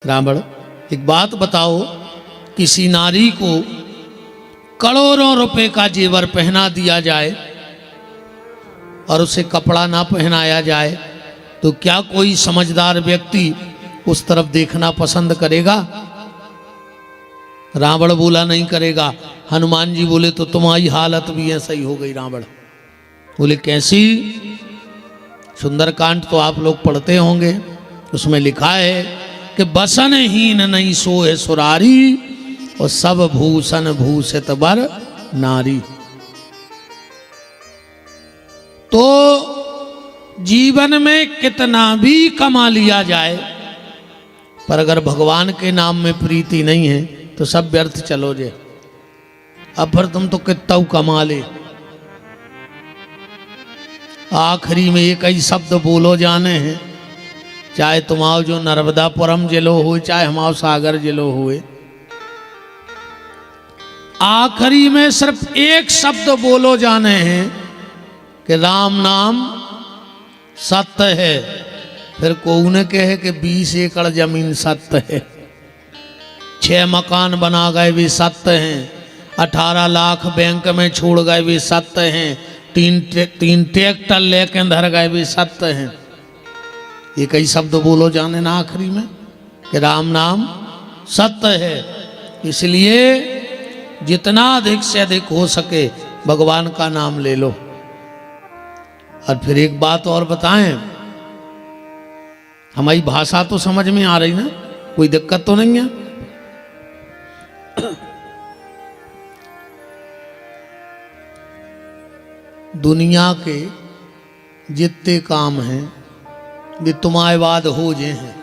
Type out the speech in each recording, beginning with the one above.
रावण, एक बात बताओ, किसी नारी को करोड़ों रुपए का जेवर पहना दिया जाए और उसे कपड़ा ना पहनाया जाए तो क्या कोई समझदार व्यक्ति उस तरफ देखना पसंद करेगा? रावण बोला नहीं करेगा। हनुमान जी बोले तो तुम्हारी हालत भी ऐसा ही हो गई। रावण बोले कैसी? सुंदरकांड तो आप लोग पढ़ते होंगे, उसमें लिखा है कि बसन हीन नहीं सोए सुरारी और सब भूषण भूषित बर नारी। तो जीवन में कितना भी कमा लिया जाए पर अगर भगवान के नाम में प्रीति नहीं है तो सब व्यर्थ चलो जे। अब फिर तुम तो कितना कमा ले, आखिरी में एक ही शब्द बोलो जाने हैं, चाहे तुम्हारा जो नर्मदापुरम जिलो हो चाहे हमारा सागर जिलो हुए, आखिरी में सिर्फ एक शब्द बोलो जाने हैं कि राम नाम सत्य है। फिर कोई ने कहे कि 20 एकड़ जमीन सत्य है, 6 मकान बना गए भी सत्य हैं, 18 लाख बैंक में छोड़ गए भी सत्य हैं, 3 ट्रैक्टर लेके धर गए भी सत्य हैं। ये कई शब्द बोलो जाने ना आखिरी में कि राम नाम सत्य है। इसलिए जितना अधिक से अधिक हो सके भगवान का नाम ले लो। और फिर एक बात और बताएं, हमारी भाषा तो समझ में आ रही ना, कोई दिक्कत तो नहीं है? दुनिया के जितने काम हैं वे तुम्हारे बाद हो जे हैं।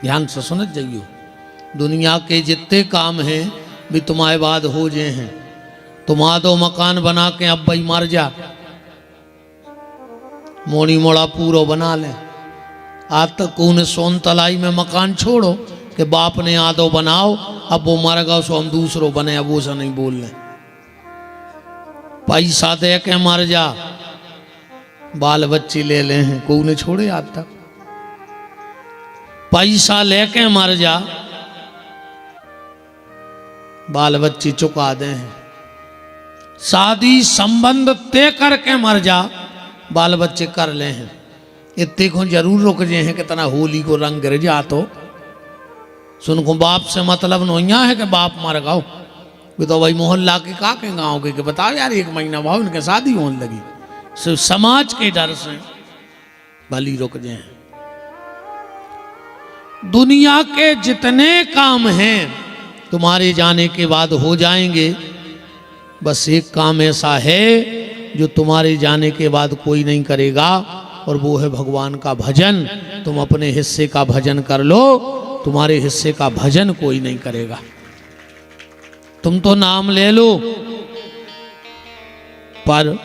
ध्यान से सुन जाइयो, दुनिया के जितने काम हैं वे तुम्हारे बाद हो जे हैं। तुम्हारा तो मकान बना के अब भाई मर जा, मोड़ी मोड़ा पूरा बना ले। आज तक कौन सोन तलाई में मकान छोड़ो कि बाप ने आदो बनाओ, अब वो मर गया सो हम दूसरों बने, अब वो सा नहीं बोल रहे। पैसा दे के मर जा, बाल बच्चे ले ले हैं, कोई ने छोड़े आज तक। पैसा लेके मर जा, बाल बच्चे चुका दे हैं। शादी संबंध तय करके मर जा, बाल बच्चे कर ले हैं। इतने को जरूर रुक जे हैं कितना होली को रंग गिर जा। तो सुन को बाप से मतलब नोइया है कि बाप मर गाओ, वे तो भाई मोहल्ला के का के गाँव के बताओ यार, 1 महीना भाव इनके शादी होने लगी। सिर्फ समाज के डर से भली रुक जाए। दुनिया के जितने काम हैं तुम्हारे जाने के बाद हो जाएंगे, बस एक काम ऐसा है जो तुम्हारे जाने के बाद कोई नहीं करेगा और वो है भगवान का भजन। तुम अपने हिस्से का भजन कर लो, तुम्हारे हिस्से का भजन कोई नहीं करेगा। तुम तो नाम ले लो पर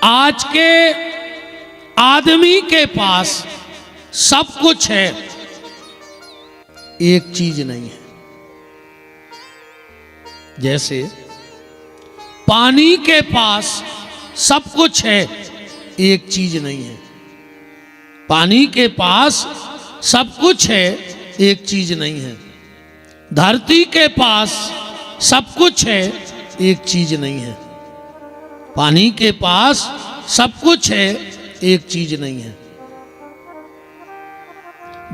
आज के आदमी के पास सब कुछ है, एक चीज नहीं है। जैसे पानी के पास सब कुछ है, एक चीज नहीं है। पानी के पास सब कुछ है, एक चीज नहीं है। धरती के पास सब कुछ है, एक चीज नहीं है। पानी के पास सब कुछ है, एक चीज नहीं है।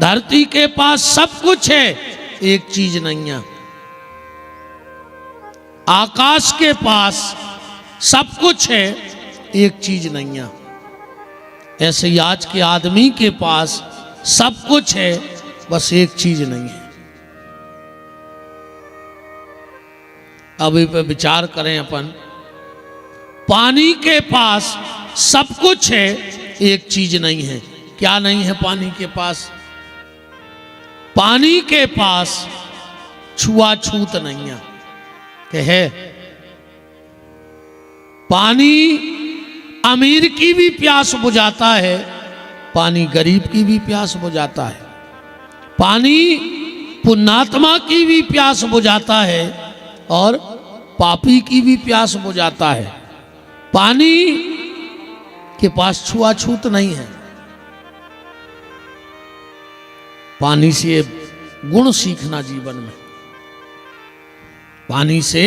धरती के पास सब कुछ है, एक चीज नहीं है। आकाश के पास सब कुछ है, एक चीज नहीं है। ऐसे ही आज के आदमी के पास सब कुछ है, बस एक चीज नहीं है। अब इस पर विचार करें अपन। पानी के पास सब कुछ है, एक चीज नहीं है। क्या नहीं है पानी के पास? पानी के पास छुआछूत नहीं है। क्या है? पानी अमीर की भी प्यास बुझाता है, पानी गरीब की भी प्यास बुझाता है। पानी पुण्यात्मा की भी प्यास बुझाता है और पापी की भी प्यास बुझाता है। पानी के पास छुआछूत नहीं है। पानी से गुण सीखना जीवन में, पानी से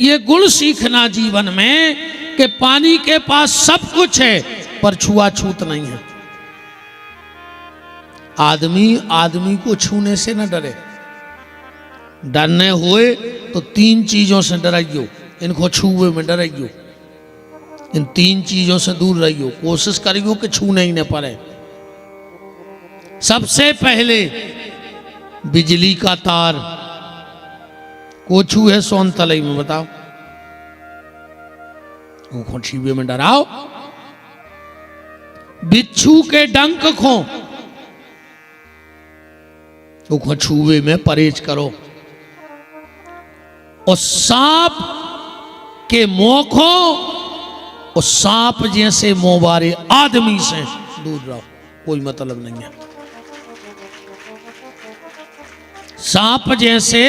ये गुण सीखना जीवन में कि पानी के पास सब कुछ है पर छुआछूत नहीं है। आदमी को छूने से न डरे, डरने हुए तो 3 चीजों से डराइयो, इनको छुए में डराइयो, इन 3 चीजों से दूर रहियो, कोशिश करियो कि छूने ही न पड़े। सबसे पहले बिजली का तार को छूए सोन तलई में, बताओ वो छीबे में डराओ। बिच्छू के डंक को वो छुए में परहेज करो, और सांप के मुंह को और सांप जैसे मुंह वाले आदमी से दूर रहो, कोई मतलब नहीं है। सांप जैसे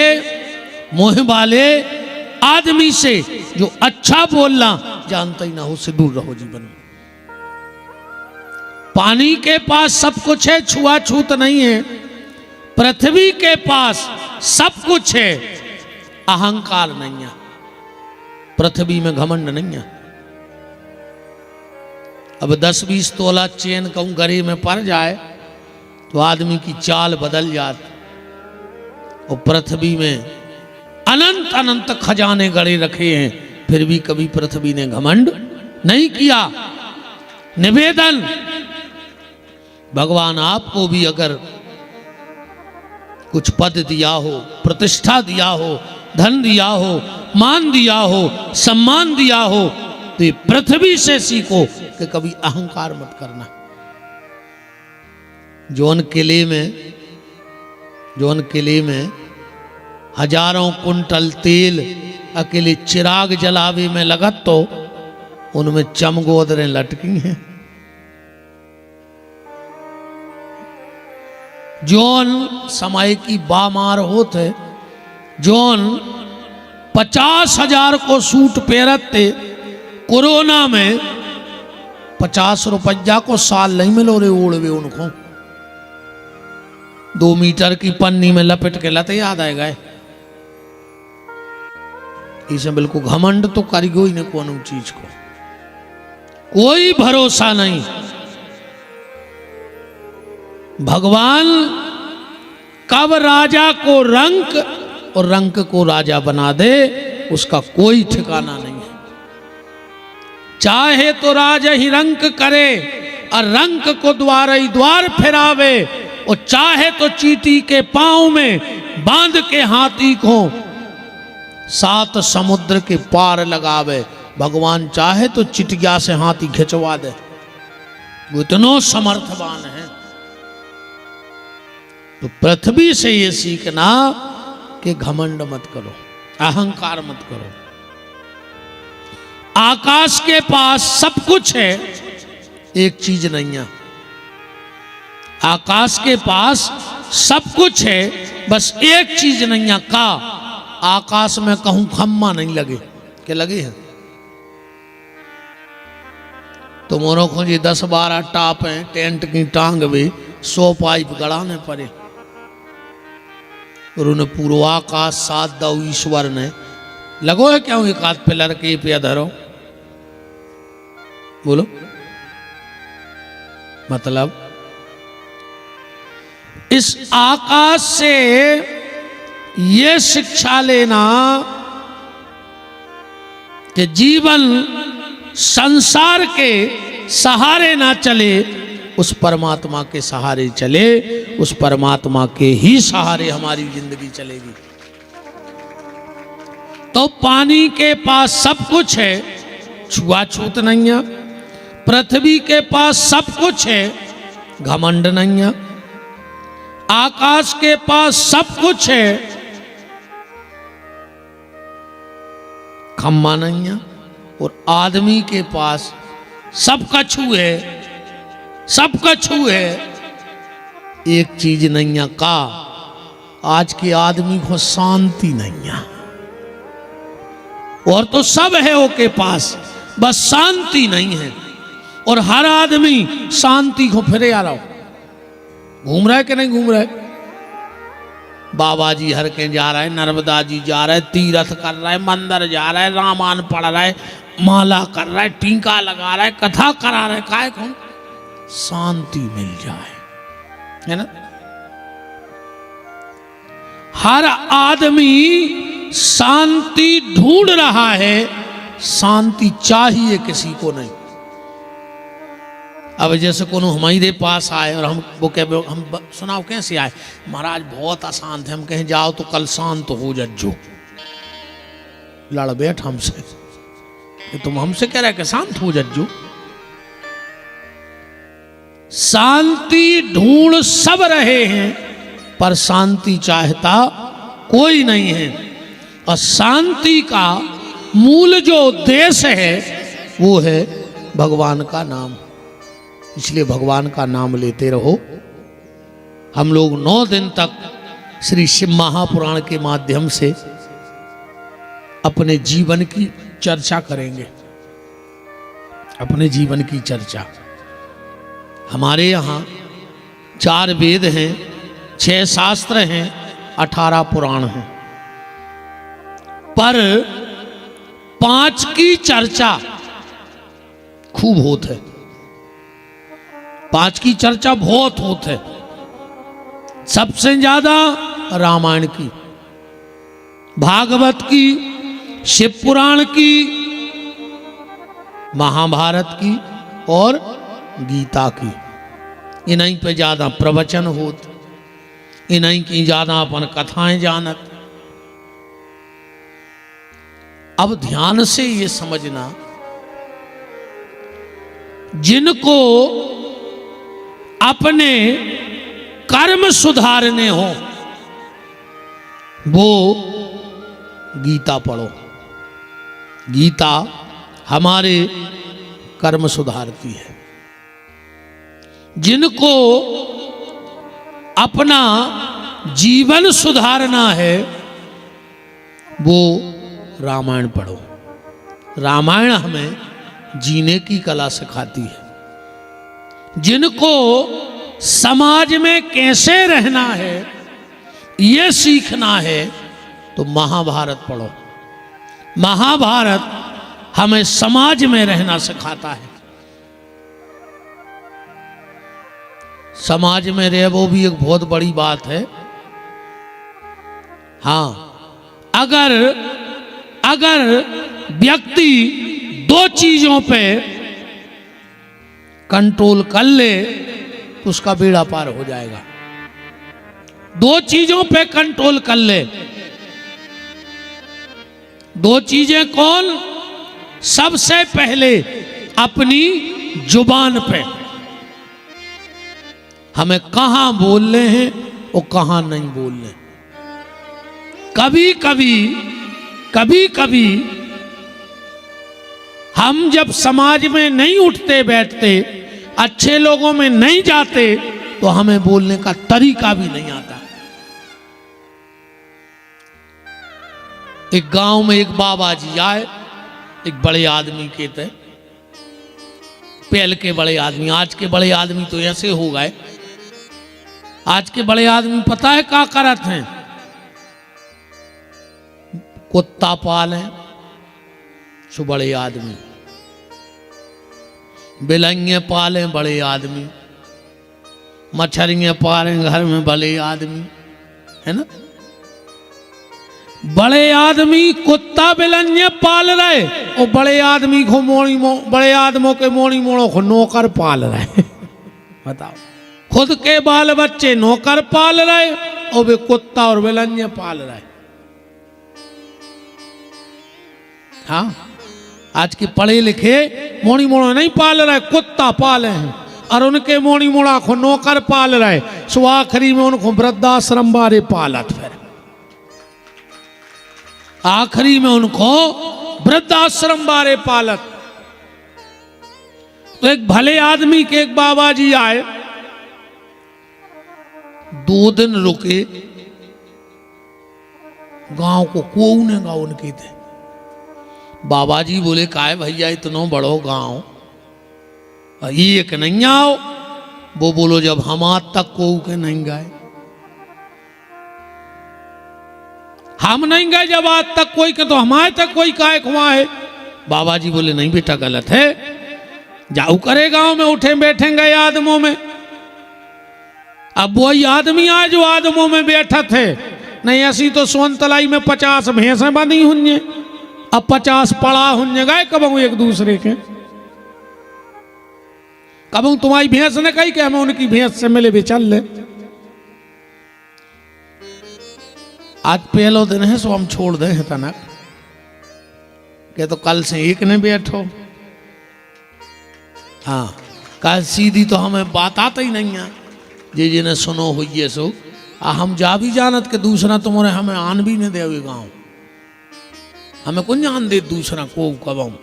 मुंह वाले आदमी से जो अच्छा बोलना जानता ही ना हो, उससे दूर रहो जीवन में। पानी के पास सब कुछ है, छुआछूत नहीं है। पृथ्वी के पास सब कुछ है, अहंकार नहीं है। पृथ्वी में घमंड नहीं है। अब 10-20 तोला चेन कहूं गरे में पड़ जाए तो आदमी की चाल बदल जाती, और पृथ्वी में अनंत अनंत खजाने गड़े रखे हैं, फिर भी कभी पृथ्वी ने घमंड नहीं किया। निवेदन, भगवान आपको भी अगर कुछ पद दिया हो, प्रतिष्ठा दिया हो, धन दिया हो, मान दिया हो, सम्मान दिया हो, तो ये पृथ्वी से सीखो कि कभी अहंकार मत करना। जौन किले में हजारों कुंटल तेल अकेले चिराग जलावे में लगत, तो उनमें चमगोदरें लटकी हैं। जौन समय की बामार होते, जौन 50,000 को सूट पेरते, कोरोना में 50 रुपया को साल नहीं मिलो रे ओढ़वे उनको। 2 मीटर की पन्नी में लपेट के लाते याद आए गए। इसे बिल्कुल घमंड तो करियो ही नहीं कोनो चीज को, कोई भरोसा नहीं। भगवान कब राजा को रंक और रंक को राजा बना दे, उसका कोई ठिकाना नहीं है। चाहे तो राजा ही रंक करे और रंक को द्वार ही द्वार फिरावे, और चाहे तो चींटी के पांव में बांध के हाथी को 7 समुद्र के पार लगावे। भगवान चाहे तो चिटिया से हाथी खिंचवा दे, वो इतना समर्थवान है। तो पृथ्वी से ये सीखना कि घमंड मत करो, अहंकार मत करो। आकाश के पास सब कुछ है, एक चीज नहीं है। आकाश के पास सब कुछ है, बस एक चीज नहीं है। का आकाश में कहूं खम्मा नहीं लगे, के लगे हैं तो मोरों को जी 10-12 टाप हैं, टेंट की टांग भी 100 पाइप गड़ाने पड़े, और उन्हें पूर्वाकाश साथ दो ईश्वर ने। लगो है क्या एक हाथ पे लड़के पे धरो, बोलो मतलब इस आकाश से ये शिक्षा लेना कि जीवन संसार के सहारे ना चले, उस परमात्मा के सहारे चले। उस परमात्मा के ही सहारे हमारी जिंदगी चलेगी। तो पानी के पास सब कुछ है, छुआछूत नहीं है। पृथ्वी के पास सब कुछ है, घमंड नहीं है। आकाश के पास सब कुछ है, खम्मा नहीं है। और आदमी के पास सब कछु है, सब कछु है, एक चीज नहीं है। का आज के आदमी को शांति नहीं है। और तो सब है ओके पास, बस शांति नहीं है। और हर आदमी शांति को फिरे आ रहा हो, घूम रहा है कि नहीं घूम रहा है। बाबा जी हर के जा रहे, नर्मदा जी जा रहे, तीर्थ कर रहे, मंदिर जा रहे, रामायण पढ़ रहे, माला कर रहे, टीका लगा रहे, कथा करा रहे, काय कौन शांति मिल जाए, है ना। हर आदमी शांति ढूंढ रहा है, शांति चाहिए किसी को नहीं। अब जैसे कोनो हमारे पास आए और हम वो कह, हम सुनाओ कैसे आए, महाराज बहुत अशांत है, हम कहें जाओ तो कल शांत हो जज्जो, लड़ बैठ हमसे, कि तुम हमसे कह रहे कि शांत हो जज्जो। शांति ढूंढ सब रहे हैं, पर शांति चाहता कोई नहीं है। और शांति का मूल जो उद्देश्य है वो है भगवान का नाम, इसलिए भगवान का नाम लेते रहो। हम लोग 9 दिन तक श्री शिव महापुराण के माध्यम से अपने जीवन की चर्चा करेंगे, अपने जीवन की चर्चा। हमारे यहाँ 4 वेद हैं, 6 शास्त्र हैं, 18 पुराण हैं, पर 5 की चर्चा खूब होत है, 5 की चर्चा बहुत होत है। सबसे ज्यादा रामायण की, भागवत की, शिव पुराण की, महाभारत की और गीता की, इन्हीं पे ज्यादा प्रवचन होत, इन्हीं की ज्यादा अपन कथाएं जानत। अब ध्यान से ये समझना, जिनको अपने कर्म सुधारने हो वो गीता पढ़ो। गीता हमारे कर्म सुधारती है। जिनको अपना जीवन सुधारना है वो रामायण पढ़ो। रामायण हमें जीने की कला सिखाती है। जिनको समाज में कैसे रहना है ये सीखना है तो महाभारत पढ़ो। महाभारत हमें समाज में रहना सिखाता है। समाज में रहे वो भी एक बहुत बड़ी बात है। हाँ, अगर व्यक्ति 2 चीजों पे कंट्रोल कर ले तो उसका बेड़ा पार हो जाएगा। 2 चीजों पे कंट्रोल कर ले। 2 चीजें कौन? सबसे पहले अपनी जुबान पे, हमें कहां बोलने हैं और कहां नहीं बोलने। कभी कभी हम जब समाज में नहीं उठते बैठते, अच्छे लोगों में नहीं जाते तो हमें बोलने का तरीका भी नहीं आता। एक गांव में एक बाबा जी आए, एक बड़े आदमी के थे, पहले के बड़े आदमी। आज के बड़े आदमी तो ऐसे हो गए। आज के बड़े आदमी पता है क्या करत हैं? कुत्ता पालें सो बड़े आदमी, बिलंगे पालें बड़े आदमी, मच्छरियां पालें घर में बड़े आदमी, है ना। बड़े आदमी कुत्ता बिलंगे पाल रहे और बड़े आदमी को बड़े आदमों के मोड़ी मोड़ों को नौकर पाल रहे। बताओ, खुद के बाल बच्चे नौकर पाल रहे और वे कुत्ता और बिलंगे पाल रहे। हाँ, आज के पढ़े लिखे मोड़ी मोड़ा नहीं पाल रहे, कुत्ता पाले हैं और उनके मोड़ी मोड़ा को नौकर पाल रहे। सो आखिरी में उनको वृद्धाश्रम बारे पालत, फिर आखिरी में उनको वृद्धाश्रम बारे पालत। तो एक भले आदमी के एक बाबा जी आए, 2 दिन रुके, गांव को कोने गांव उनके थे। बाबा जी बोले काहे भैया इतना बड़ो गांव, ये कि नहीं आओ। वो बोलो जब हम आज तक को के नहीं गए। हम नहीं गए जब आज तक कोई के, तो हमारे तक कोई काय खुआ है। बाबा जी बोले नहीं बेटा गलत है, जाऊ करे गांव में उठे बैठेंगे आदमों में। अब वही आदमी आए जो आदमों में बैठा थे, नहीं ऐसी तो सोन तलाई में 50 भैंसें बंधी हुई, अब 50 पड़ा हुई गए कब एक दूसरे के। कब तुम्हारी भैंस ने कही कि हमें उनकी भैंस से मिले भी चल ले। आज पहलो दिन है सो हम छोड़ दे हैं तनक के, तो कल से एक ने बैठो। हाँ कल सीधी तो हमें बात आता ही नहीं है, जे जिन्हें सुनो हुई सो हम जा भी जानत के दूसरा तुम्हारे हमें आन भी नहीं दे गाँव, हमें कौन जान दे दूसरा को कब।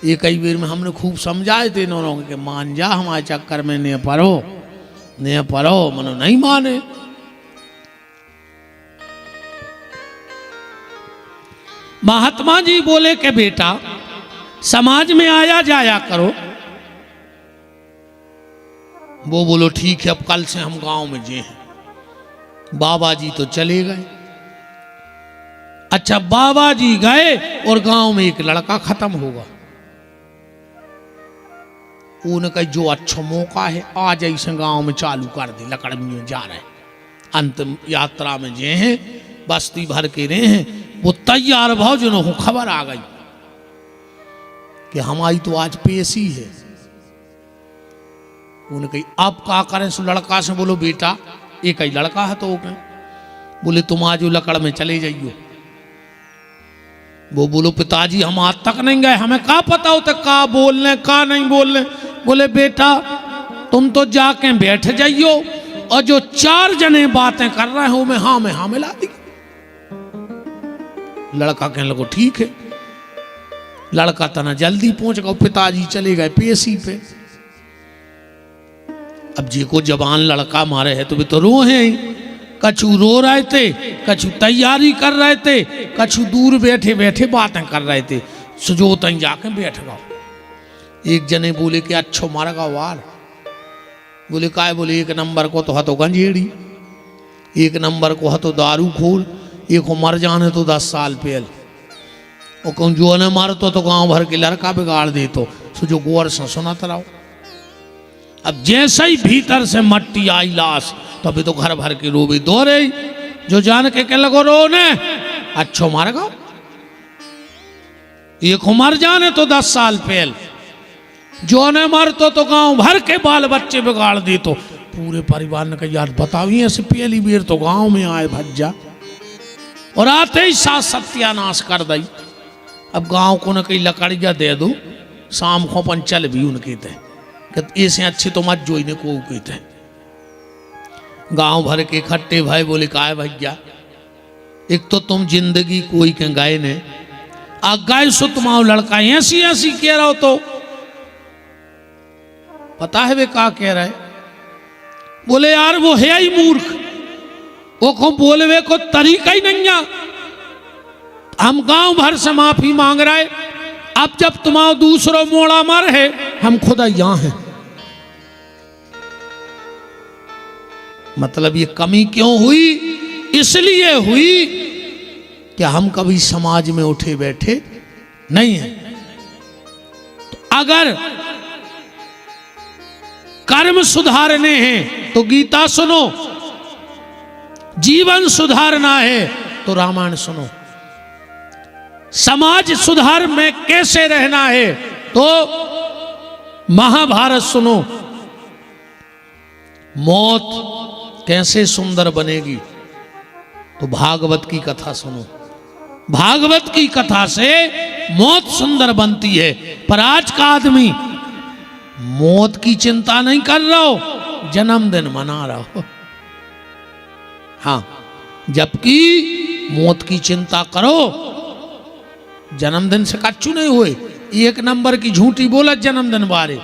ये कई बार में हमने खूब समझाए थे इन्होंने कि मान जा, हमारे चक्कर में ने पढ़ो मनो नहीं माने। महात्मा जी बोले कि बेटा समाज में आया जाया करो। वो बोलो ठीक है, अब कल से हम गांव में जे हैं। बाबा जी तो चले गए। अच्छा बाबा जी गए और गांव में एक लड़का खत्म होगा। उन्होंने कहा जो अच्छा मौका है आज ऐसे गांव में चालू कर दे, लकड़मियों जा रहे अंतिम यात्रा में जे हैं, बस्ती भर के रहे हैं, वो तैयार भाव जिन्होंने खबर आ गई कि हमारी तो आज पेशी है। उन्होंने कही अब क्या करें, सो लड़का से बोलो बेटा एक ही लड़का है तो बोले तुम आज लकड़ में चले जाइयो। वो बोलो पिताजी हम आज तक नहीं गए, हमें क्या पता होता का बोलने का नहीं बोलने। बोले बेटा तुम तो जाके बैठ जाइयो और जो 4 जने बातें कर रहे हो मैं हाँ मिला दी। लड़का कहने लगो ठीक है। लड़का तना जल्दी पहुंच गया, पिताजी चले गए पेशी पे। अब जी को जवान लड़का मारे है तो वे तो रो हैं, कछु रो रहे थे, कछु तैयारी कर रहे थे, कछु दूर बैठे बैठे बातें कर रहे थे। सुजो तई जाके बैठ गओ। एक जने बोले कि अच्छो मारेगा वार। बोले काय? बोले 1 नंबर को तो हतो गंजेड़ी, 1 नंबर को हतो दारू खोल, एक को मर जाने तो 10 साल पहल। और कौन जो ने मारतो तो गांव भर के लड़का बिगाड़ दे तो सुजो गौर से सुनत रहो। अब जैसे ही भीतर से मट्टी आई लाश तभी तो घर भर के रोबे दो रही। जो जान के लगो रोने, अच्छो मारेगा। एक मर जाने तो 10 साल पहल, जो ने मर तो गांव भर के बाल बच्चे बिगाड़ दी। तो पूरे परिवार ने कहा यार बताओ ऐसे पहली बेर तो गांव में आए भज्जा और आते ही साथ सत्यानाश कर दई। अब गांव को न कहीं लकड़िया दे दो, शाम को अपन चल भी उनके थे ऐसे अच्छे तो मत जो इन्हें को कहते। गांव भर के इकट्ठे भाई बोले का है भैया, एक तो तुम जिंदगी कोई के गाय ने आ गाय सो तुम्हारा लड़का ऐसी ऐसी कह रहा हो तो पता है वे का कह रहा है? बोले यार वो है ही मूर्ख, वो को बोलवे को तरीका ही नहीं है। हम गांव भर से माफी मांग रहे, अब जब तुम्हारा दूसरों मोड़ा मर है हम खुदा यहां हैं। मतलब ये कमी क्यों हुई? इसलिए हुई कि हम कभी समाज में उठे बैठे नहीं हैं। तो अगर कर्म सुधारने हैं तो गीता सुनो, जीवन सुधारना है तो रामायण सुनो, समाज सुधार में कैसे रहना है तो महाभारत सुनो, मौत कैसे सुंदर बनेगी तो भागवत की कथा सुनो। भागवत की कथा से मौत सुंदर बनती है। पर आज का आदमी मौत की चिंता नहीं कर रहा हो, जन्मदिन मना रहा हो। हाँ, जबकि मौत की चिंता करो, जन्मदिन से कच्चू नहीं हुए। 1 नंबर की झूठी बोला जन्मदिन बारे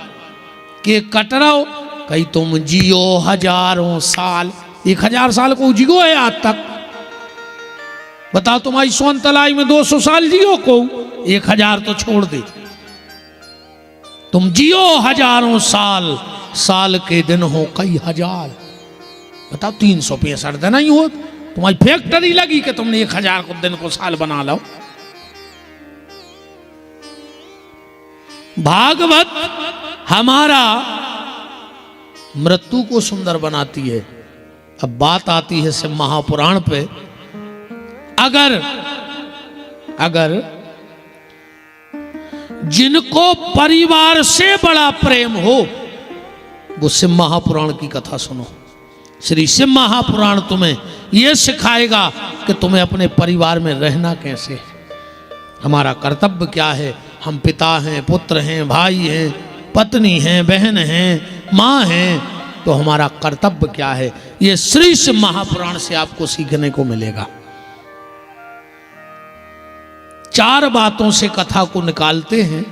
केक कट रहा हो, कहीं तुम जियो हजारों साल। 1000 साल को जियो है आज तक? बताओ तुम्हारी सोन तलाई में 200 साल जियो को, 1000 तो छोड़ दे। तुम जियो हजारों साल, साल के दिन हो कई हजार। बताओ 365 दिन ही हो, तुम्हारी फैक्ट्री लगी कि तुमने 1000 को दिन को साल बना लो। भागवत हमारा मृत्यु को सुंदर बनाती है। अब बात आती है शिव महापुराण पे। अगर जिनको परिवार से बड़ा प्रेम हो वो शिव महापुराण की कथा सुनो। श्री शिव महापुराण तुम्हें यह सिखाएगा कि तुम्हें अपने परिवार में रहना कैसे है, हमारा कर्तव्य क्या है। हम पिता हैं, पुत्र हैं, भाई हैं, पत्नी हैं, बहन हैं, माँ हैं, तो हमारा कर्तव्य क्या है, ये श्री शिव महापुराण से आपको सीखने को मिलेगा। 4 बातों से कथा को निकालते हैं।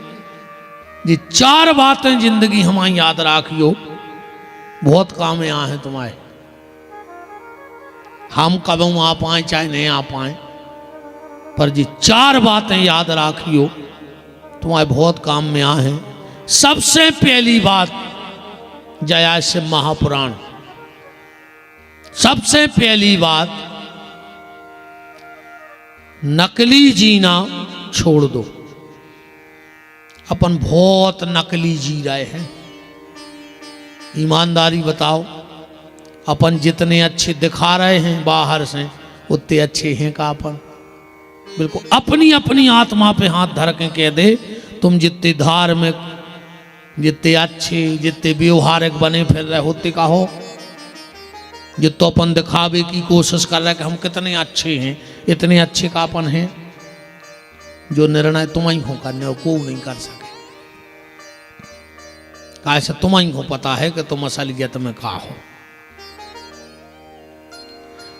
ये 4 बातें जिंदगी हमारी याद राखियो, बहुत काम यहाँ है तुम्हारे। हम कब आ पाए चाहे नहीं आ पाए, पर ये 4 बातें याद राखियो, तुम्हारे बहुत काम में आ है। सबसे पहली बात जया शिव महापुराण। सबसे पहली बात, नकली जीना छोड़ दो। अपन बहुत नकली जी रहे हैं। ईमानदारी बताओ, अपन जितने अच्छे दिखा रहे हैं बाहर से उतने अच्छे हैं का अपन? बिल्कुल अपनी अपनी आत्मा पे हाथ धर के कह दे, तुम जितने धार्मिक, जितने अच्छे, जितने व्यवहारिक बने फिर रहे होते का हो, जितो अपन दिखावे की कोशिश कर रहे कि हम कितने अच्छे हैं, इतने अच्छे का अपन हैं। जो निर्णय तुम ही हो करने हो, कोई नहीं कर सके। कैसे तुम ही को पता है कि तुम असलियत में का हो।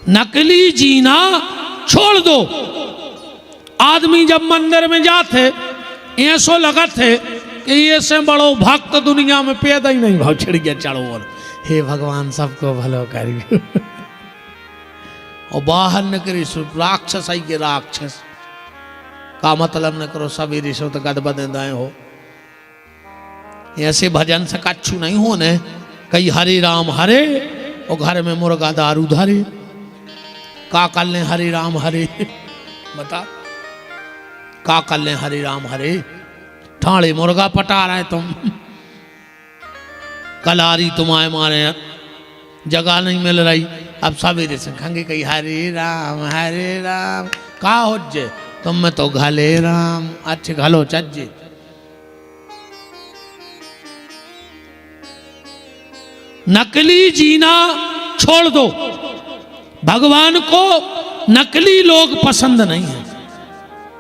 नकली जीना छोड़ दो। आदमी जब मंदिर में जाते ऐसो लगा थे कि ये से बड़ो भक्त दुनिया में पैदा ही नहीं भाव छिड़ गया चढ़ो और हे भगवान सबको भलो करियो। और बाहर निकली राक्षस आई के राक्षस का मतलब न करो सवेरे से तो गद बदे हो। ऐसे भजन से कच्छू नहीं होने। कई हरे राम हरे और घर में मुर्गा दारू धरे। का कर ले हरे राम हरे बता, का कर ले हरे राम हरे? ठाणे मुर्गा पटा रहे तुम। कलारी तुम्हारे मारे जगह नहीं मिल रही। अब सवेरे से खंगे कही हरे राम का हो जे तुम में तो घले राम अच्छे घलो चज्जे। नकली जीना छोड़ दो। भगवान को नकली लोग पसंद नहीं है।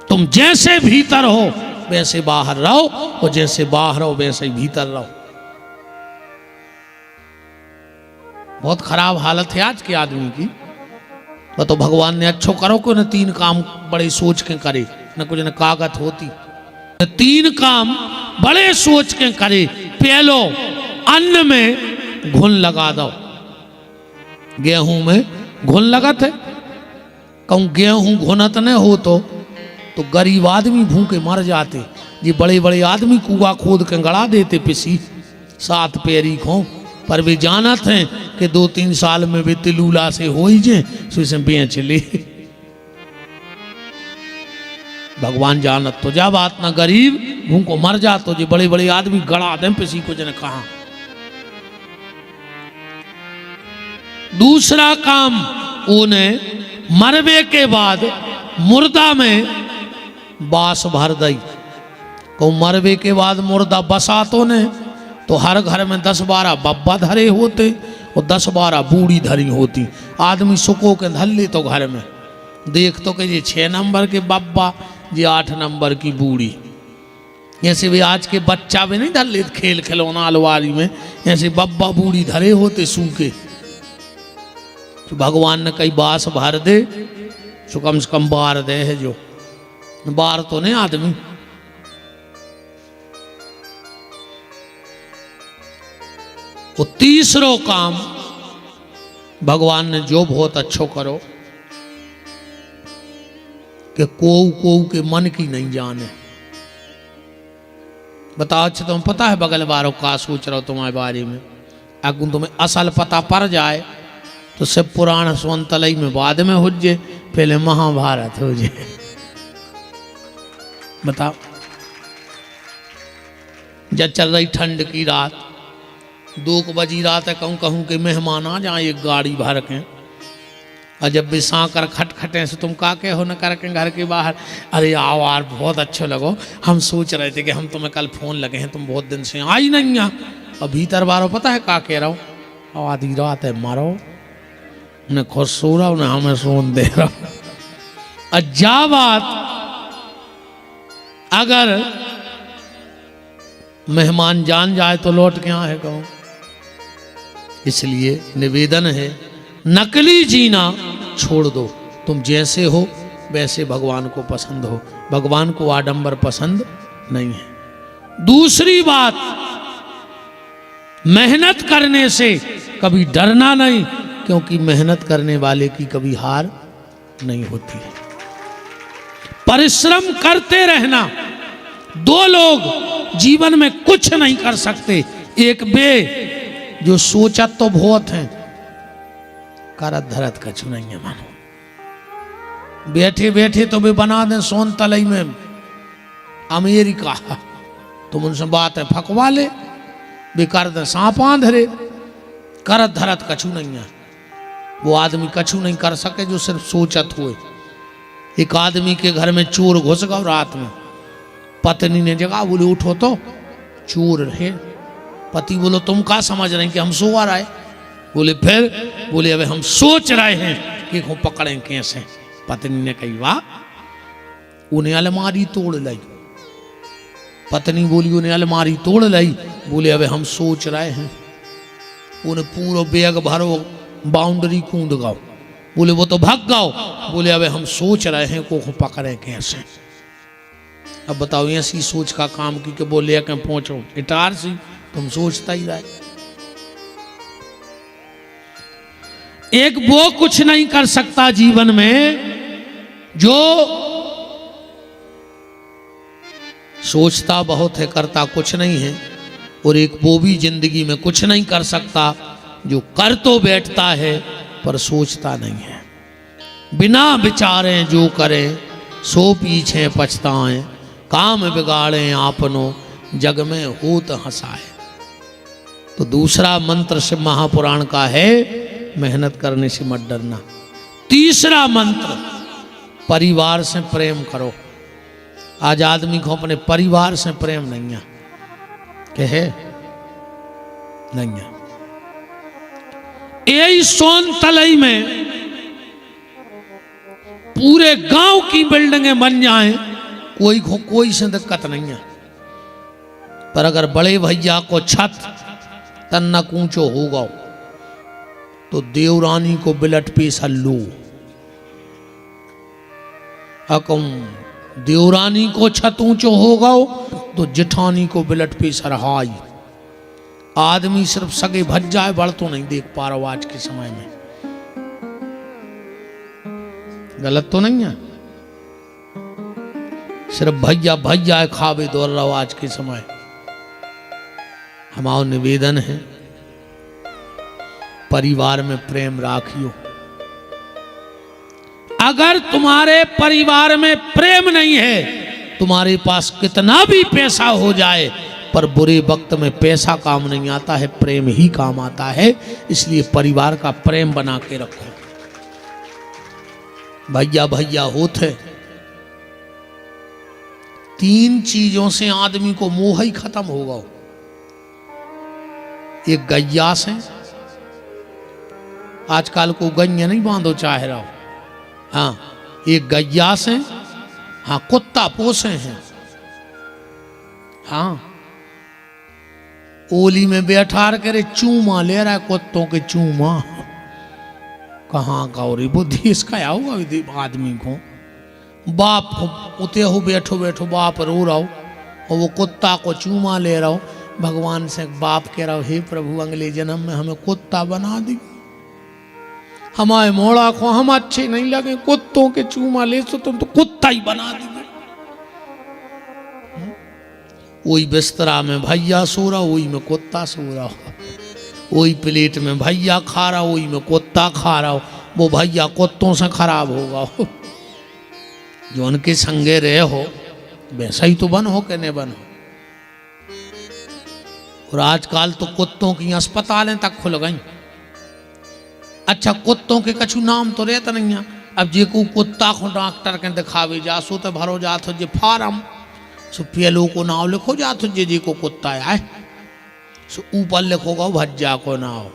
तुम जैसे भीतर हो वैसे बाहर रहो और जैसे बाहर हो वैसे ही भीतर रहो। बहुत खराब हालत है आज के आदमी की। तो भगवान ने अच्छो करो को न 3 काम बड़े सोच के करे, न कुछ न कागत होती। 3 काम बड़े सोच के करे। पहलो, अन्न में घुन लगा दो। गेहूं में घुन लगत है। कहूँ गेहूं घुनत न हो तो गरीब आदमी भूखे मर जाते। ये बड़े बड़े आदमी कुआ खोद के गड़ा देते पिसी 7 पैरी खो। पर वे जानत हैं कि 2-3 साल में वे तिलूला से हो ही जे सो इसे बेच ले। भगवान जानत तो जा बात ना, गरीब भूखो मर जा तो ये बड़े बड़े आदमी गड़ा दें पिसी को जने कहा। दूसरा काम, उन्हें मरवे के बाद मुर्दा में बास भर दई। को मरवे के बाद मुर्दा बसा तो ने तो हर घर में 10-12 बब्बा धरे होते और 10-12 बूढ़ी धरी होती। आदमी सुको के धर ले तो घर में देख तो कि ये 6 नंबर के बब्बा, ये 8 नंबर की बूढ़ी। ऐसे भी आज के बच्चा भी नहीं धर ले खेल खिलौना अलवारी में, ऐसे बब्बा बूढ़ी धरे होते सूखे। तो भगवान ने कई बास भर दे सो कम से कम बार दे है। जो बार तो नहीं आदमी। वो तीसरो काम भगवान ने जो बहुत अच्छो करो कि को के मन की नहीं जाने। बताओ अच्छा तुम्हें पता है बगल वालों का सोच रहा हो तुम्हारे बारे में। अगर तुम्हें असल पता पड़ जाए तो सब पुराण सोन तलई में बाद में हो जे, पहले महाभारत हो जे। बताओ, जब चल रही ठंड की रात, 2 बजी रात है, कहूँ कहूँ के मेहमान आ जाए एक गाड़ी भर के, और जब भी सांकर खटखटे से तुम का के हो न करके घर के बाहर, अरे आओ यार बहुत अच्छे लगो, हम सोच रहे थे कि हम तुम्हें कल फोन लगे हैं, तुम बहुत दिन से आई नहीं यहाँ, और भीतर बारो पता है का कह रहा हूँ, और आधी रात है मारो, उन्हें खुद सो रहा उन्हें हमें सोन दे रहा। अज्जा बात अगर मेहमान जान जाए तो लौट के आए कहो। इसलिए निवेदन है, नकली जीना छोड़ दो, तुम जैसे हो वैसे भगवान को पसंद हो, भगवान को आडंबर पसंद नहीं है। दूसरी बात, मेहनत करने से कभी डरना नहीं, क्योंकि मेहनत करने वाले की कभी हार नहीं होती है। परिश्रम करते रहना। 2 लोग जीवन में कुछ नहीं कर सकते, एक वे जो सोचत तो बहुत हैं, करत धरत कछु नहीं है। मानो बैठे बैठे तो वे बना दें सोन तलई में अमेरिका, तुम उनसे बात है फकवा ले, वे कर दें सांप आंधरे, करत धरत कछु नहीं है। वो आदमी कछु नहीं कर सके जो सिर्फ सोचत हुए। एक आदमी के घर में चोर घुस गया रात में, पत्नी ने जगह, बोले उठो तो चोर रहे। पति बोलो तुम क्या समझ रहे हैं कि हम सो आ रहे? बोले फिर? बोले अबे हम सोच रहे हैं कि को पकड़ें कैसे। पत्नी ने कही वाह, उन्हें अलमारी तोड़ लाई। पत्नी बोली उन्हें अलमारी तोड़ लाई। बोले अबे हम सोच रहे हैं। उन्हें पूरा बैग भरो बाउंड्री कूद गाओ। बोले वो तो भाग गाओ। बोले अबे हम सोच रहे हैं को पकड़े कैसे। अब बताओ ऐसी सोच का काम की के बोले के पहुंचो इटार सी, तुम सोचता ही रहे। एक वो कुछ नहीं कर सकता जीवन में जो सोचता बहुत है करता कुछ नहीं है, और एक वो भी जिंदगी में कुछ नहीं कर सकता जो कर तो बैठता है पर सोचता नहीं है। बिना विचारे जो करें सो पीछे पछताएं, काम बिगाड़े आपनो जग में होत हंसाए। तो दूसरा मंत्र शिव महापुराण का है, मेहनत करने से मत डरना। तीसरा मंत्र, परिवार से प्रेम करो। आज आदमी को अपने परिवार से प्रेम नहीं है, कहे नहीं है। यही सोन तलई में पूरे गांव की बिल्डिंगें बन जाएं, कोई से दिक्कत नहीं है, पर अगर बड़े भैया को छत तन्ना ऊंचो होगा तो देवरानी को बिलट पेश लो। अकम देवरानी को छत ऊंचो होगा तो जिठानी को बिलट पेश रहाई। आदमी सिर्फ सगे भज जाए, बढ़ तो नहीं देख पा रहा आज के समय में। गलत तो नहीं है, सिर्फ भैया भज जाए खावे दौड़ रहा हो आज के समय। हमारा निवेदन है, परिवार में प्रेम राखियो। अगर तुम्हारे परिवार में प्रेम नहीं है, तुम्हारे पास कितना भी पैसा हो जाए, पर बुरे वक्त में पैसा काम नहीं आता है, प्रेम ही काम आता है। इसलिए परिवार का प्रेम बना के रखो। भैया भैया होते, 3 चीजों से आदमी को मोह ही खत्म होगा। एक गैया से, आजकल को गैया नहीं बांधो चाह रहा हो, हाँ एक गैया से, हाँ कुत्ता पोसे हैं, हाँ ओली में बैठा करे चूमा ले रहा है कुत्तों के चूमा। कहाँ गौरी बुद्धि इसका होगा आदमी को। बाप को उते हो बैठो बैठो बाप रो रहा हो और वो कुत्ता को चूमा ले रहा हो। भगवान से बाप कह रहा हो, हे प्रभु अगले जन्म में हमें कुत्ता बना दी, हमारे मोड़ा को हम अच्छे नहीं लगे, कुत्तों के चूमा ले तो तुम तो कुत्ता ही बना दी। वही बिस्तरा में भैया सो रहा, वही में कुत्ता सो रहा, वही प्लेट में भैया खा रहा, वही में कुत्ता खा रहा हो, वो भैया कुत्तों से खराब होगा। जो उनके संगे रहे हो वैसा ही तो बनो कि नहीं बनो। और आजकल तो कुत्तों की अस्पतालें तक खुल गई। अच्छा कुत्तों के कछु नाम तो रहता नहीं है। अब जे को कुत्ता को डॉक्टर के दिखावे जा सो तो भरो जात हो जे फार्म सो पेलो को नाव लिखो जात हो जे को कुत्ता है सो ऊपर लिखोगा भज्जा को नाव।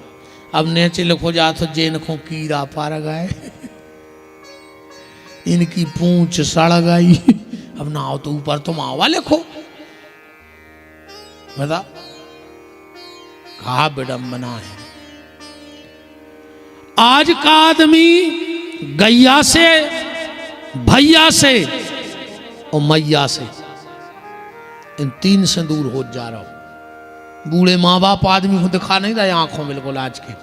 अब नीचे लिखो जात हो जे इनको कीड़ा पार गए, इनकी पूंछ सड़ गई। अब नाव तो ऊपर तो मावा लिखो। बता कहा विडंबना है। आज का आदमी गैया से, भैया से और मैया से, इन तीन से दूर हो जा रहा हो। बूढ़े माँ बाप आदमी को दिखा नहीं रहे आंखों बिल्कुल आज के।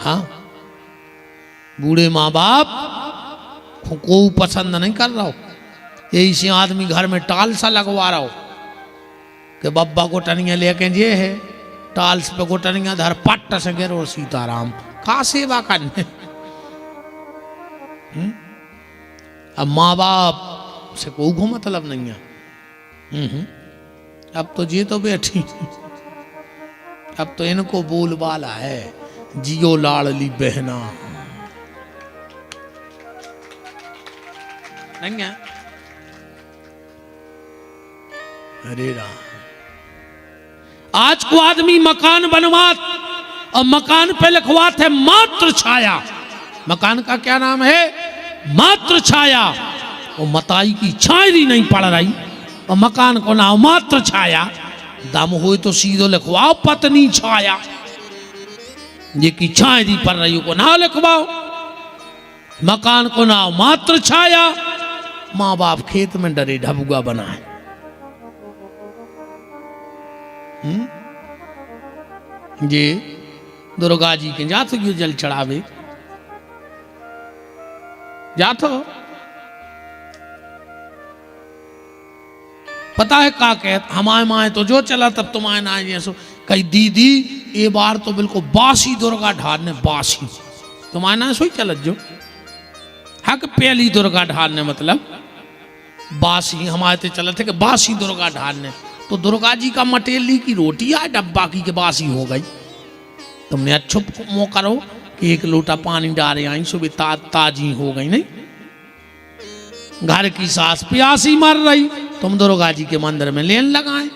हाँ बूढ़े माँ बाप को पसंद नहीं कर रहा हो। यही से आदमी घर में टाल सा लगवा रहा हो कि बब्बा गोटनिया लेके जे है टाल्स पे गोटनिया धर पट्ट से गिर और सीताराम का सेवा करने। अब माँ बाप से कोई को मतलब नहीं है। अब तो ये तो बैठी, अब तो इनको बोलबाला है जियो लाड़ली बहना नहीं है। अरे राम आज को आदमी मकान बनवात और मकान पे लिखवात है मात्र छाया। मकान का क्या नाम है? मात्र छाया। और मताई की छायरी नहीं पड़ रही और मकान को नाम मात्र छाया। दम हो तो सीधो लिखवाओ पत्नी छाया। ये की छायरी पड़ रही को ना लिखवाओ। मकान को नाम मात्र छाया। माँ बाप खेत में डरे ढबुआ बनाए। ये दुर्गा जी के जातो क्यों जल चढ़ावे जातो। पता है का कहत हमारे माए तो जो चला तब तुम्हारे ना जैसो कही दीदी ये बार तो बिल्कुल बासी दुर्गा ढालने बासी तुम्हारे ना सो ही चलत जो हक पहली दुर्गा ढालने मतलब बासी हमारे तो चलत है कि बासी दुर्गा ढालने। तो दुर्गा जी का मटेली की रोटी है डब्बा की के बासी हो गई। तुमने अच्छो मो करो कि एक लोटा पानी डाले आई सुबह ताजी हो गई। नहीं घर की सास प्यासी मर रही तुम दुर्गा जी के मंदिर में लेन लगाए।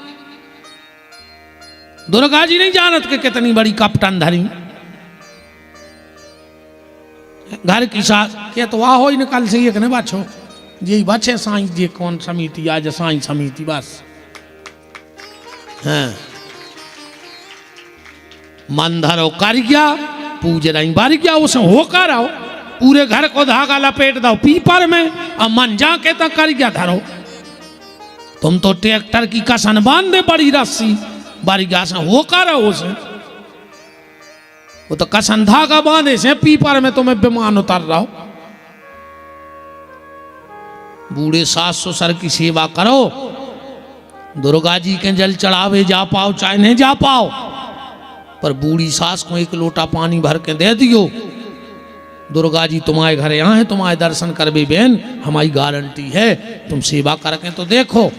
दुर्गा जी नहीं जानत कि कितनी बड़ी कपटन धरी। घर की सास के तो वाह हो निकल से एक ने बचो जी बचे साई जी कौन समिति आज साई समिति बस। हाँ मन धरो कर गया पूज रही बार गया उसे होकर आओ पूरे घर को धागा लपेट दो पीपर में और मन जाके तो कर गया धरो। तुम तो ट्रैक्टर की कसन बांध दे बड़ी रस्सी बारी गया से होकर आओ उसे। वो तो कसन धागा बांधे से पीपर में तुम्हें विमान उतर रहा हो। बूढ़े सास ससुर की सेवा करो। दुर्गा जी के जल चढ़ावे जा पाओ चाहे नहीं जा पाओ पर बूढ़ी सास को एक लोटा पानी भर के दे दियो। दुर्गा जी तुम्हारे घर आए तुम्हारे दर्शन करबे बहन हमारी गारंटी है। तुम सेवा करके तो देखो।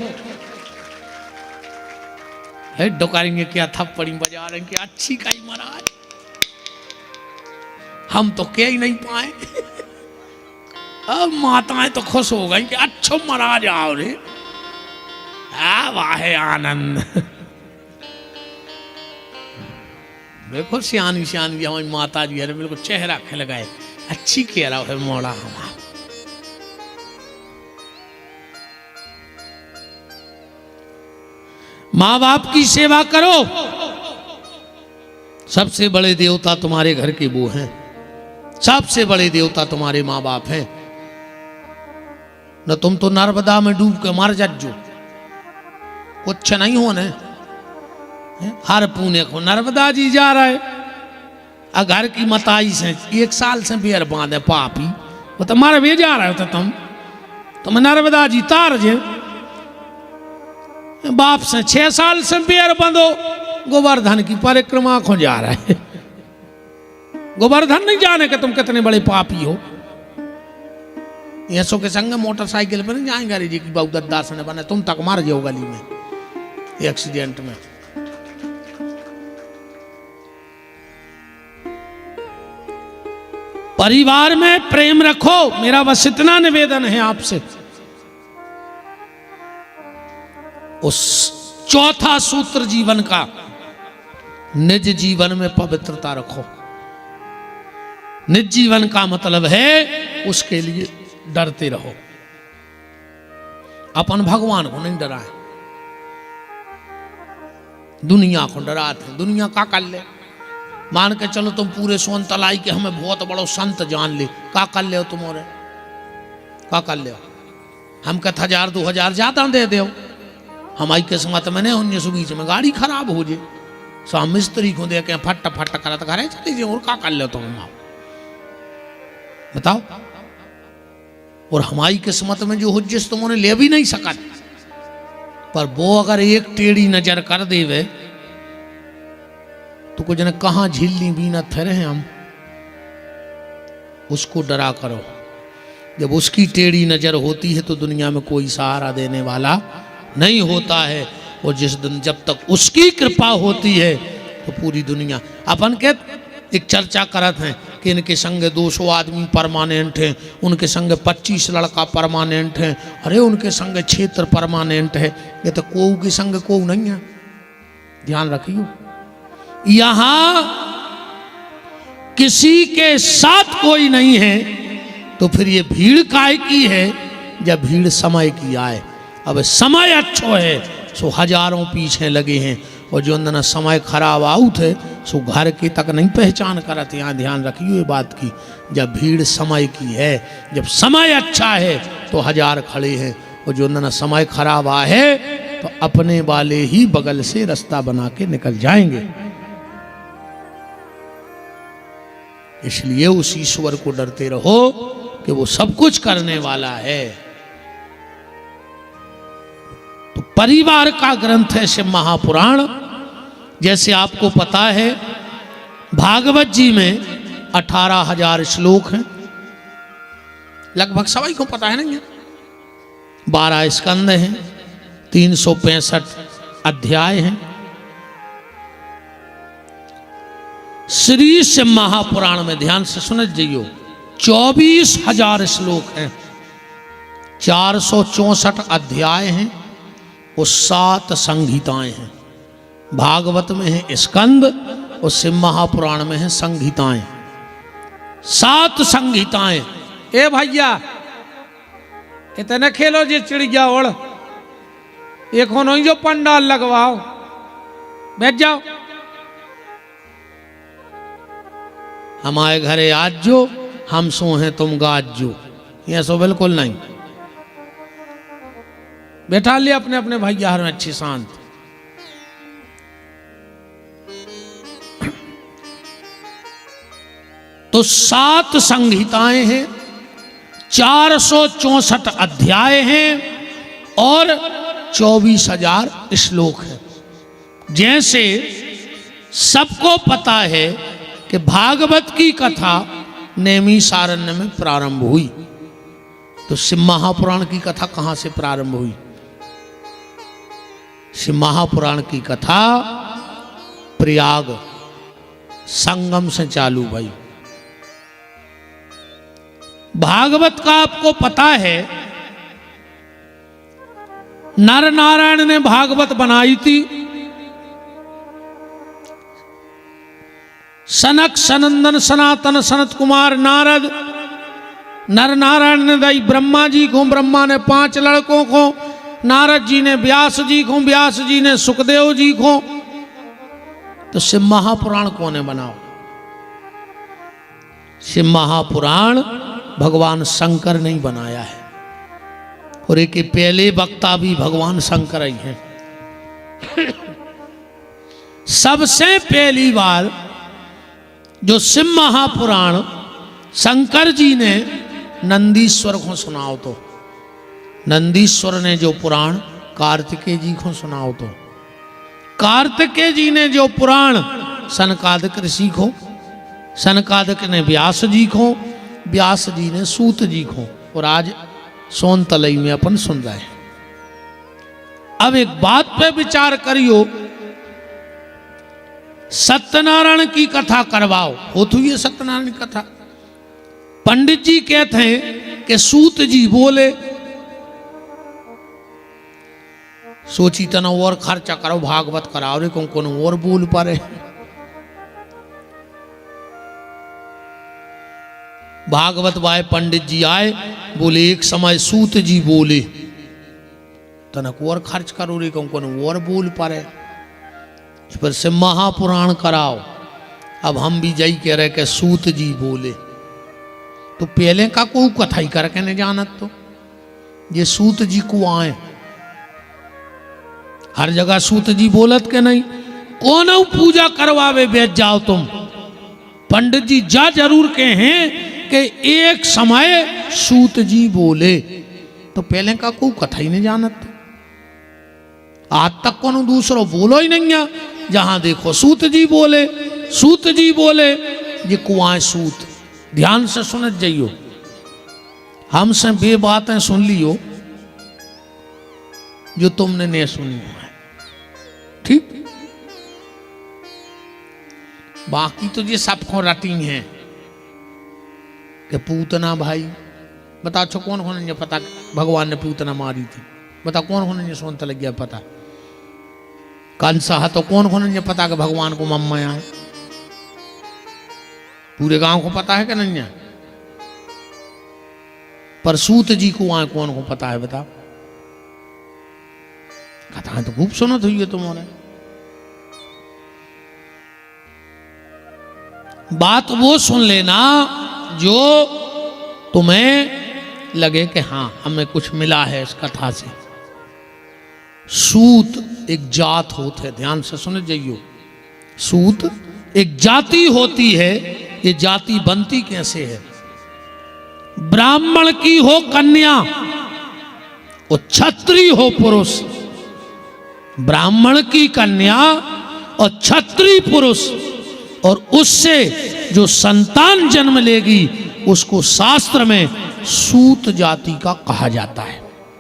है डोकारेंगे क्या थप्पड़ी बजा रहे क्या अच्छी कही महाराज हम तो कह ही नहीं पाए। अब माताएं तो खुश हो गई कि अच्छो महाराज आओ रे वाह आनंद। देखो सियानी सियानी हमारी माता जी है बिल्कुल चेहरा खिल गए अच्छी कह रहा है मोड़ा हमारा। माँ बाप की सेवा करो। सबसे बड़े देवता तुम्हारे घर के वो हैं। सबसे बड़े देवता तुम्हारे माँ बाप हैं। न तुम तो नर्मदा में डूब के मर जाजो कुछ नहीं होने। हर पुणे को नर्मदा जी जा रहे घर की मताई से 1 साल से बेर बांधे पापी वो तो मर भी जा रहे हो तो तुम नर्मदा जी तार जे। बाप से 6 साल से बेर बंधो गोवर्धन की परिक्रमा को जा रहा है। गोवर्धन नहीं जाने कि तुम कितने बड़े पापी हो। यशो के संग मोटरसाइकिल पर नहीं जाएंगे, अरे जी की बहुत गद्दार से बने, तुम तक मार जाओ गली में एक्सीडेंट में। परिवार में प्रेम रखो, मेरा बस इतना निवेदन है आपसे। उस चौथा सूत्र जीवन का, निज जीवन में पवित्रता रखो। निज जीवन का मतलब है उसके लिए डरते रहो। अपन भगवान को नहीं डराए, दुनिया को डराते। दुनिया का कर ले, मान के चलो तुम पूरे सोन तलाई के हमें बहुत बड़ो संत जान ले, का कर ले तुम्हारे, का कर ले। हम कथ 1000-2000 ज्यादा दे दो, हमारी किस्मत में नहीं 1920 में गाड़ी खराब हो जाए, सो हम मिस्त्री को दे के फट फट करत घरे चले जाए, और का कर ले तुम बताओ। और हमारी किस्मत में जो हो जिस तुमने ले भी नहीं सका, पर वो अगर एक टेढ़ी नजर कर देवे तो कुछ न कहाँ झिल्ली भी न थे रहे हम। उसको डरा करो, जब उसकी टेढ़ी नजर होती है तो दुनिया में कोई सहारा देने वाला नहीं होता है। और जिस दिन जब तक उसकी कृपा होती है तो पूरी दुनिया। अपन के एक चर्चा करत हैं कि इनके संग 200 आदमी परमानेंट हैं, उनके संग 25 लड़का परमानेंट हैं, अरे उनके संग क्षेत्र परमानेंट है। ये तो कोऊ के संग कोऊ नहीं है, ध्यान रखियो। यहां किसी के साथ कोई नहीं है तो फिर ये भीड़ काय की है, जब भीड़ समय की आए। अब समय अच्छो है सो हजारों पीछे लगे हैं, और जो अंदर समय खराब आउट है सो घर की तक नहीं पहचान करते। यहाँ ध्यान रखियो ये बात की, जब भीड़ समय की है, जब समय अच्छा है तो हजार खड़े हैं, और जो अंदर समय खराब आ है तो अपने वाले ही बगल से रास्ता बना के निकल जाएंगे। इसलिए उस ईश्वर को डरते रहो कि वो सब कुछ करने वाला है। तो परिवार का ग्रंथ है शिव महापुराण। जैसे आपको पता है भागवत जी में 18,000 श्लोक हैं, लगभग सभी को पता है नहीं, 12 स्कंद हैं, 365 अध्याय हैं। श्री शिव महापुराण में ध्यान से सुन जाइयो 24,000 श्लोक हैं, 464 अध्याय हैं और 7 संहिताएं हैं। भागवत में है स्कंद और शिव महापुराण में है संहिताएं, 7 संहिताएं। ए भैया इतने खेलो जी चिड़िया ओढ़, एक हो नहीं जो पंडाल लगवाओ, बैठ जाओ। हमारे घरे आज जो हम सो हैं तुम गाज जो, ये सो बिल्कुल नहीं। बैठा लिया अपने अपने भैया हर में अच्छी शांत। तो 7 संहिताएं हैं, 464 अध्याय हैं और 24,000 श्लोक हैं। जैसे सबको पता है कि भागवत की कथा नैमिषारण्य में प्रारंभ हुई, तो शिव महापुराण की कथा कहां से प्रारंभ हुई? शिव महापुराण की कथा प्रयाग संगम से चालू भाई। भागवत का आपको पता है नर नारायण ने भागवत बनाई थी। सनक सनंदन सनातन सनत कुमार नारद, नर नारायण ने दई ब्रह्मा जी को, ब्रह्मा ने 5 लड़कों को, नारद जी ने व्यास जी को, व्यास जी ने सुखदेव जी को। तो शिव महापुराण कौन बनाओ? शिव महापुराण भगवान शंकर ने बनाया है, और एक पहले वक्ता भी भगवान शंकर ही हैं। सबसे पहली बार जो शिव महापुराण शंकर जी ने नंदीश्वर को सुनाओ, तो नंदीश्वर ने जो पुराण कार्तिकेय जी को सुनाओ, तो कार्तिकेय जी ने जो पुराण सनकादिक ऋषि को, सनकादिक ने व्यास जी को, व्यास जी ने सूत जी को, और आज सोन तलई में अपन सुन रहे हैं। अब एक बात पे विचार करियो, सत्यनारायण की कथा करवाओ, हो तो ये सत्यनारायण की कथा। पंडित जी कहते हैं कि सूत जी बोले, सोची तना और खर्चा करो, भागवत कराओ रे, कौन और बोल पारे। भागवत वाय पंडित जी आए, बोले एक समय सूत जी बोले, तनक और खर्च करो रे, कौन और बोल पारे। पर से महापुराण कराओ। अब हम भी जई कह रहे कि सूत जी बोले, तो पहले का को कथा ही करके नहीं जानत, तो ये सूत जी को आए, हर जगह सूत जी बोलत के नहीं, कौन पूजा करवावे बेच जाओ तुम। पंडित जी जा जरूर के हैं कि एक समय सूत जी बोले, तो पहले का को कथा ही नहीं जानत, आज तक कोनो दूसरो बोलो ही नहीं है। जहां देखो सूत जी बोले, सूत जी बोले, ये कुआं सूत। ध्यान से सुनत जाइयो, हमसे बे बातें सुन लियो जो तुमने नहीं सुनी है, ठीक। बाकी तो ये सबको रटी है कि पूतना भाई, बताओ छो कौन कौन पता भगवान ने पूतना मारी थी, बता कौन कौन सुनता लग गया पता। कंसा है तो कौन कौन ने पता कि भगवान को मम्मा आए, पूरे गांव को पता है कि नहीं है, पर सूत जी को आए कौन को पता है बताओ। कथा तो खूब सुनत हुई है तुम्हारे। बात वो सुन लेना जो तुम्हें लगे कि हाँ हमें कुछ मिला है इस कथा से। सूत एक जात होते है, ध्यान से सुन जाइयो। सूत एक जाति होती है। ये जाति बनती कैसे है? ब्राह्मण की हो कन्या और क्षत्रिय हो पुरुष, ब्राह्मण की कन्या और क्षत्रिय पुरुष, और उससे जो संतान जन्म लेगी उसको शास्त्र में सूत जाति का कहा जाता है।